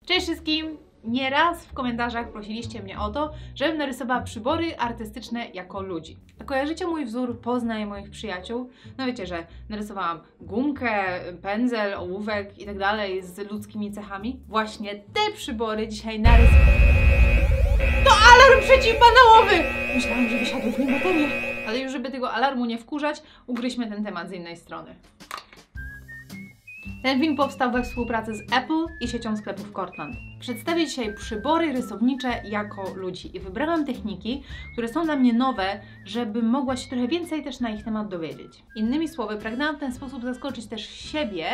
Cześć wszystkim! Nieraz w komentarzach prosiliście mnie o to, żebym narysowała przybory artystyczne jako ludzi. A kojarzycie mój wzór Poznaj moich przyjaciół? No wiecie, że narysowałam gumkę, pędzel, ołówek i tak dalej z ludzkimi cechami. Właśnie te przybory dzisiaj narysuję. To alarm przeciwbanałowy! Myślałam, że wysiadły w nim baterie. Ale już żeby tego alarmu nie wkurzać, ugryźmy ten temat z innej strony. Ten film powstał we współpracy z Apple i siecią sklepów Cortland. Przedstawię dzisiaj przybory rysownicze jako ludzi i wybrałam techniki, które są dla mnie nowe, żebym mogła się trochę więcej też na ich temat dowiedzieć. Innymi słowy, pragnęłam w ten sposób zaskoczyć też siebie,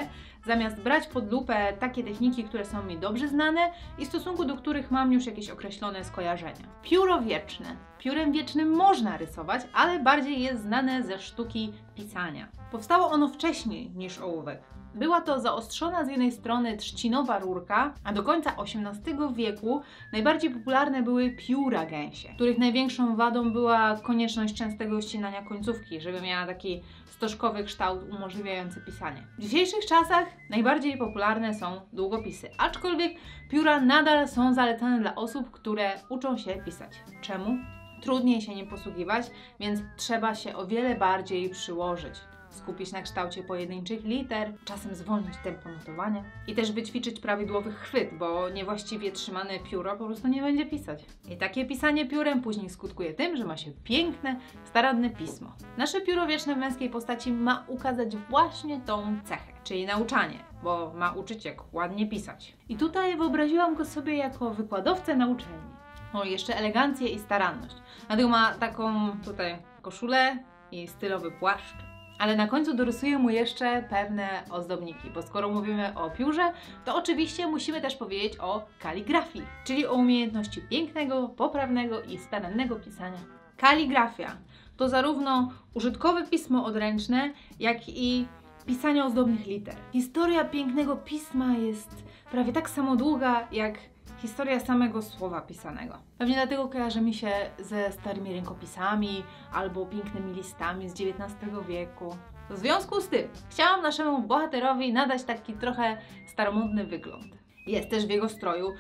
zamiast brać pod lupę takie techniki, które są mi dobrze znane i w stosunku do których mam już jakieś określone skojarzenia. Pióro wieczne. Piórem wiecznym można rysować, ale bardziej jest znane ze sztuki pisania. Powstało ono wcześniej niż ołówek. Była to zaostrzona z jednej strony trzcinowa rurka, a do końca XVIII wieku najbardziej popularne były pióra gęsie, których największą wadą była konieczność częstego ścinania końcówki, żeby miała taki stożkowy kształt umożliwiający pisanie. W dzisiejszych czasach najbardziej popularne są długopisy, aczkolwiek pióra nadal są zalecane dla osób, które uczą się pisać. Czemu? Trudniej się nim posługiwać, więc trzeba się o wiele bardziej przyłożyć. Skupić na kształcie pojedynczych liter, czasem zwolnić tempo notowania i też wyćwiczyć prawidłowy chwyt, bo niewłaściwie trzymane pióro po prostu nie będzie pisać. I takie pisanie piórem później skutkuje tym, że ma się piękne, staranne pismo. Nasze pióro wieczne w męskiej postaci ma ukazać właśnie tą cechę, czyli nauczanie, bo ma uczyć jak ładnie pisać. I tutaj wyobraziłam go sobie jako wykładowcę na uczelni. O, jeszcze elegancję i staranność. Dlatego ma taką tutaj koszulę i stylowy płaszcz. Ale na końcu dorysuję mu jeszcze pewne ozdobniki, bo skoro mówimy o piórze, to oczywiście musimy też powiedzieć o kaligrafii, czyli o umiejętności pięknego, poprawnego i starannego pisania. Kaligrafia to zarówno użytkowe pismo odręczne, jak i pisanie ozdobnych liter. Historia pięknego pisma jest prawie tak samo długa, jak historia samego słowa pisanego. Pewnie dlatego kojarzy mi się ze starymi rękopisami albo pięknymi listami z XIX wieku. W związku z tym chciałam naszemu bohaterowi nadać taki trochę staromodny wygląd. Jest też w jego stroju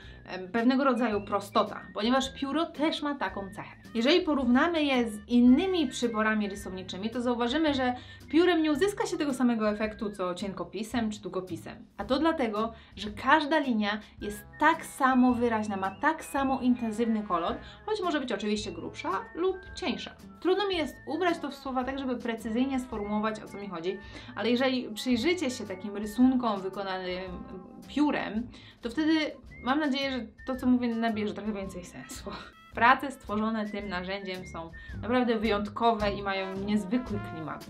pewnego rodzaju prostota, ponieważ pióro też ma taką cechę. Jeżeli porównamy je z innymi przyborami rysowniczymi, to zauważymy, że piórem nie uzyska się tego samego efektu co cienkopisem czy długopisem. A to dlatego, że każda linia jest tak samo wyraźna, ma tak samo intensywny kolor, choć może być oczywiście grubsza lub cieńsza. Trudno mi jest ubrać to w słowa tak, żeby precyzyjnie sformułować, o co mi chodzi, ale jeżeli przyjrzycie się takim rysunkom wykonanym piórem, to wtedy mam nadzieję, że to, co mówię, nabierze trochę więcej sensu. Prace stworzone tym narzędziem są naprawdę wyjątkowe i mają niezwykły klimat.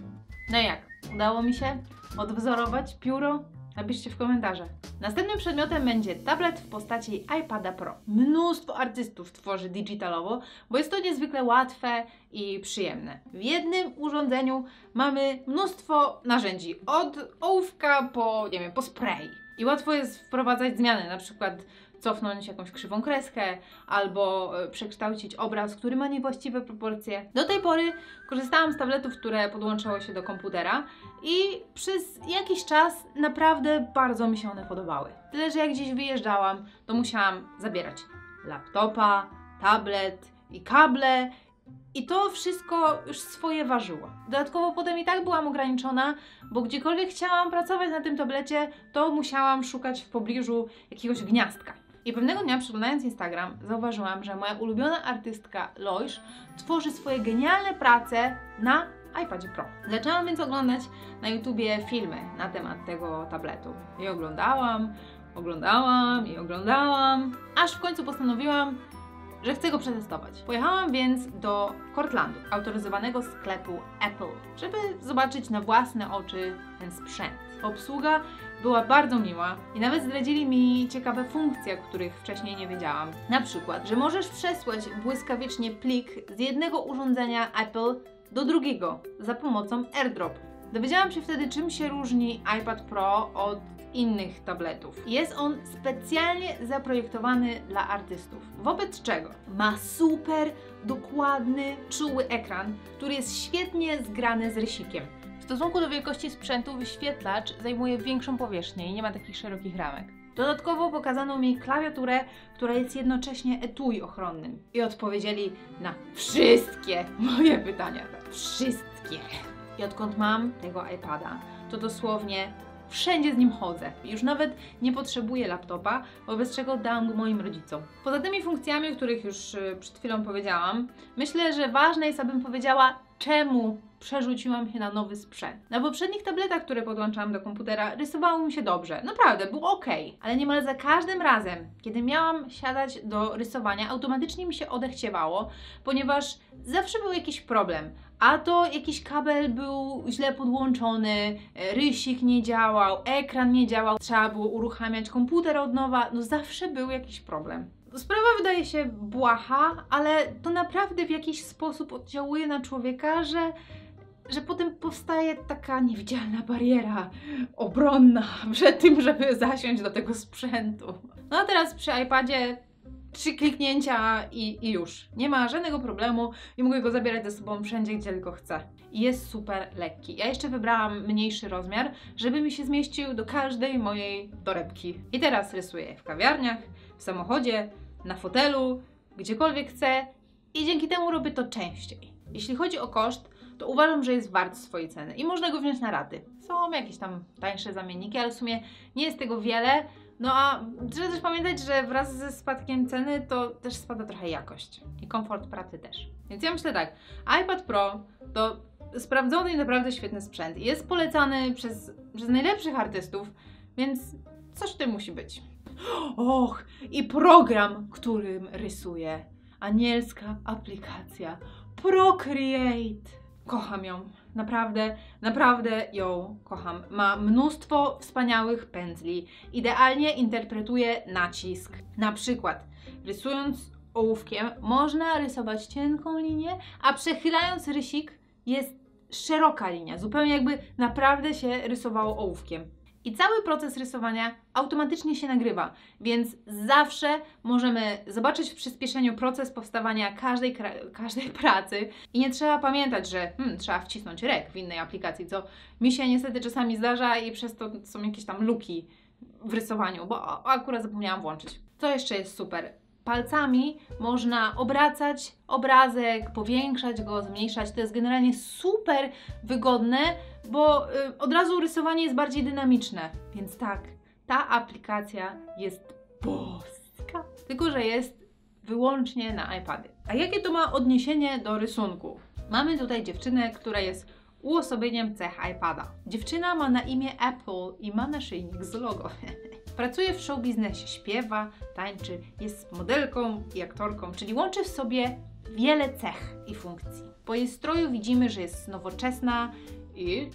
No i jak? Udało mi się odwzorować pióro? Napiszcie w komentarzach. Następnym przedmiotem będzie tablet w postaci iPada Pro. Mnóstwo artystów tworzy digitalowo, bo jest to niezwykle łatwe i przyjemne. W jednym urządzeniu mamy mnóstwo narzędzi, od ołówka po, nie wiem, po spray. I łatwo jest wprowadzać zmiany, na przykład cofnąć jakąś krzywą kreskę albo przekształcić obraz, który ma niewłaściwe proporcje. Do tej pory korzystałam z tabletów, które podłączały się do komputera i przez jakiś czas naprawdę bardzo mi się one podobały. Tyle, że jak gdzieś wyjeżdżałam, to musiałam zabierać laptopa, tablet i kable. I to wszystko już swoje ważyło. Dodatkowo potem i tak byłam ograniczona, bo gdziekolwiek chciałam pracować na tym tablecie, to musiałam szukać w pobliżu jakiegoś gniazdka. I pewnego dnia, przeglądając Instagram, zauważyłam, że moja ulubiona artystka Loish tworzy swoje genialne prace na iPadzie Pro. Zaczęłam więc oglądać na YouTubie filmy na temat tego tabletu. I oglądałam, aż w końcu postanowiłam, że chcę go przetestować. Pojechałam więc do Cortlandu, autoryzowanego sklepu Apple, żeby zobaczyć na własne oczy ten sprzęt. Obsługa była bardzo miła i nawet zdradzili mi ciekawe funkcje, o których wcześniej nie wiedziałam. Na przykład, że możesz przesłać błyskawicznie plik z jednego urządzenia Apple do drugiego za pomocą AirDrop. Dowiedziałam się wtedy, czym się różni iPad Pro od innych tabletów. Jest on specjalnie zaprojektowany dla artystów. Wobec czego ma super dokładny, czuły ekran, który jest świetnie zgrany z rysikiem. W stosunku do wielkości sprzętu wyświetlacz zajmuje większą powierzchnię i nie ma takich szerokich ramek. Dodatkowo pokazano mi klawiaturę, która jest jednocześnie etui ochronnym. I odpowiedzieli na wszystkie moje pytania. Wszystkie. I odkąd mam tego iPada, to dosłownie wszędzie z nim chodzę. Już nawet nie potrzebuję laptopa, wobec czego dałam go moim rodzicom. Poza tymi funkcjami, o których już przed chwilą powiedziałam, myślę, że ważne jest, abym powiedziała, czemu przerzuciłam się na nowy sprzęt. Na poprzednich tabletach, które podłączałam do komputera, rysowało mi się dobrze. Naprawdę, było ok. Ale niemal za każdym razem, kiedy miałam siadać do rysowania, automatycznie mi się odechciewało, ponieważ zawsze był jakiś problem. A to jakiś kabel był źle podłączony, rysik nie działał, ekran nie działał, trzeba było uruchamiać komputer od nowa, no zawsze był jakiś problem. Sprawa wydaje się błaha, ale to naprawdę w jakiś sposób oddziałuje na człowieka, że potem powstaje taka niewidzialna bariera obronna przed tym, żeby zasiąść do tego sprzętu. No a teraz przy iPadzie 3 kliknięcia i już. Nie ma żadnego problemu i mogę go zabierać ze sobą wszędzie, gdzie tylko chcę. I jest super lekki. Ja jeszcze wybrałam mniejszy rozmiar, żeby mi się zmieścił do każdej mojej torebki. I teraz rysuję w kawiarniach, w samochodzie, na fotelu, gdziekolwiek chcę i dzięki temu robię to częściej. Jeśli chodzi o koszt, to uważam, że jest wart swojej ceny i można go wziąć na raty. Są jakieś tam tańsze zamienniki, ale w sumie nie jest tego wiele. No a trzeba też pamiętać, że wraz ze spadkiem ceny to też spada trochę jakość i komfort pracy też. Więc ja myślę tak, iPad Pro to sprawdzony i naprawdę świetny sprzęt. Jest polecany przez najlepszych artystów, więc coś w tym musi być. Och, i program, którym rysuję. Anielska aplikacja Procreate. Kocham ją. Naprawdę ją kocham. Ma mnóstwo wspaniałych pędzli. Idealnie interpretuje nacisk. Na przykład, rysując ołówkiem, można rysować cienką linię, a przechylając rysik jest szeroka linia. Zupełnie jakby naprawdę się rysowało ołówkiem. I cały proces rysowania automatycznie się nagrywa, więc zawsze możemy zobaczyć w przyspieszeniu proces powstawania każdej pracy i nie trzeba pamiętać, że trzeba wcisnąć rek w innej aplikacji, co mi się niestety czasami zdarza i przez to są jakieś tam luki w rysowaniu, bo akurat zapomniałam włączyć. Co jeszcze jest super? Palcami można obracać obrazek, powiększać go, zmniejszać. To jest generalnie super wygodne, bo od razu rysowanie jest bardziej dynamiczne. Więc tak, ta aplikacja jest boska. Tylko że jest wyłącznie na iPady. A jakie to ma odniesienie do rysunku? Mamy tutaj dziewczynę, która jest uosobieniem cech iPada. Dziewczyna ma na imię Apple i ma naszyjnik z logo. Pracuje w show biznesie, śpiewa, tańczy, jest modelką i aktorką, czyli łączy w sobie wiele cech i funkcji. Po jej stroju widzimy, że jest nowoczesna i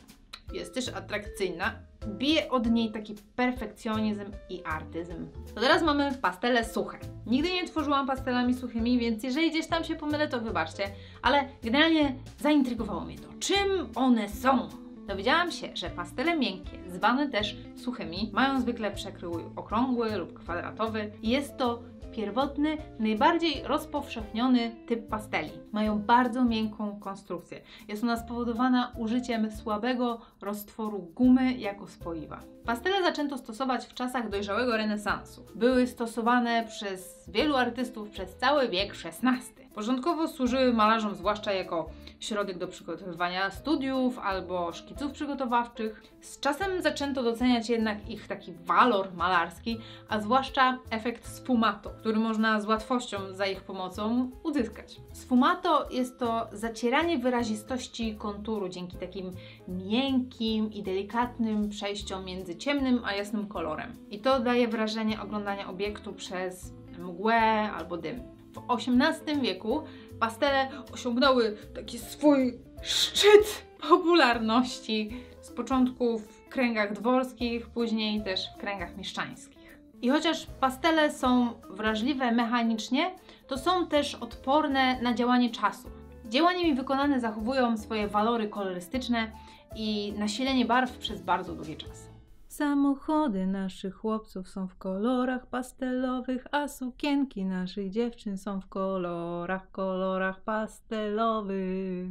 jest też atrakcyjna. Bije od niej taki perfekcjonizm i artyzm. To teraz mamy pastele suche. Nigdy nie tworzyłam pastelami suchymi, więc jeżeli gdzieś tam się pomylę, to wybaczcie. Ale generalnie zaintrygowało mnie to. Czym one są? Dowiedziałam się, że pastele miękkie, zwane też suchymi, mają zwykle przekrój okrągły lub kwadratowy i jest to pierwotny, najbardziej rozpowszechniony typ pasteli. Mają bardzo miękką konstrukcję. Jest ona spowodowana użyciem słabego roztworu gumy jako spoiwa. Pastele zaczęto stosować w czasach dojrzałego renesansu. Były stosowane przez wielu artystów przez cały wiek XVI. Początkowo służyły malarzom zwłaszcza jako środek do przygotowywania studiów albo szkiców przygotowawczych. Z czasem zaczęto doceniać jednak ich taki walor malarski, a zwłaszcza efekt sfumato, który można z łatwością za ich pomocą uzyskać. Sfumato jest to zacieranie wyrazistości konturu dzięki takim miękkim i delikatnym przejściom między ciemnym a jasnym kolorem. I to daje wrażenie oglądania obiektu przez mgłę albo dym. W XVIII wieku pastele osiągnęły taki swój szczyt popularności z początku w kręgach dworskich, później też w kręgach mieszczańskich. I chociaż pastele są wrażliwe mechanicznie, to są też odporne na działanie czasu. Dzieła nimi wykonane zachowują swoje walory kolorystyczne i nasilenie barw przez bardzo długi czas. Samochody naszych chłopców są w kolorach pastelowych, a sukienki naszych dziewczyn są w kolorach pastelowych.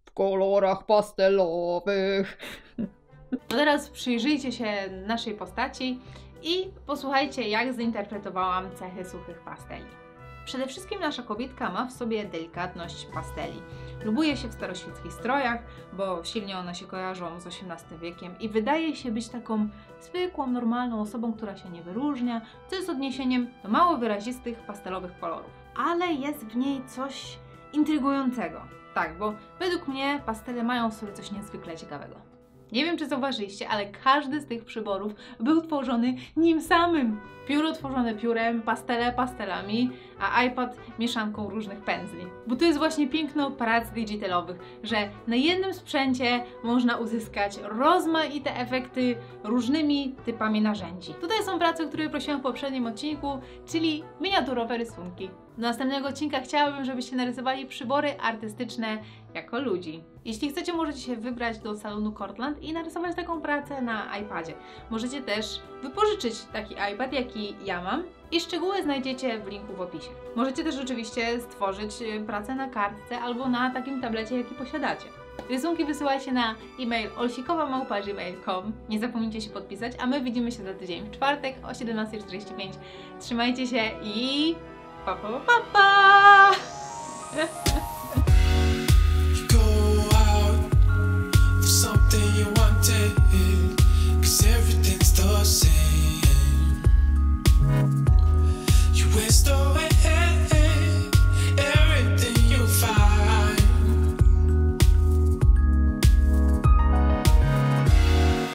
W kolorach pastelowych. To teraz przyjrzyjcie się naszej postaci i posłuchajcie, jak zinterpretowałam cechy suchych pasteli. Przede wszystkim nasza kobietka ma w sobie delikatność pasteli. Lubuje się w staroświeckich strojach, bo silnie one się kojarzą z XVIII wiekiem i wydaje się być taką zwykłą, normalną osobą, która się nie wyróżnia, co jest odniesieniem do mało wyrazistych pastelowych kolorów. Ale jest w niej coś intrygującego. Tak, bo według mnie pastele mają w sobie coś niezwykle ciekawego. Nie wiem, czy zauważyliście, ale każdy z tych przyborów był tworzony nim samym. Pióro tworzone piórem, pastele pastelami, a iPad mieszanką różnych pędzli. Bo to jest właśnie piękno prac digitalowych, że na jednym sprzęcie można uzyskać rozmaite efekty różnymi typami narzędzi. Tutaj są prace, które prosiłam w poprzednim odcinku, czyli miniaturowe rysunki. Do następnego odcinka chciałabym, żebyście narysowali przybory artystyczne jako ludzi. Jeśli chcecie, możecie się wybrać do salonu Cortland i narysować taką pracę na iPadzie. Możecie też wypożyczyć taki iPad, jaki ja mam, i szczegóły znajdziecie w linku w opisie. Możecie też oczywiście stworzyć pracę na kartce albo na takim tablecie, jaki posiadacie. Rysunki wysyłajcie na e-mail olsikowa@gmail.com. Nie zapomnijcie się podpisać, a my widzimy się za tydzień w czwartek o 17:45. Trzymajcie się i pa pa pa pa!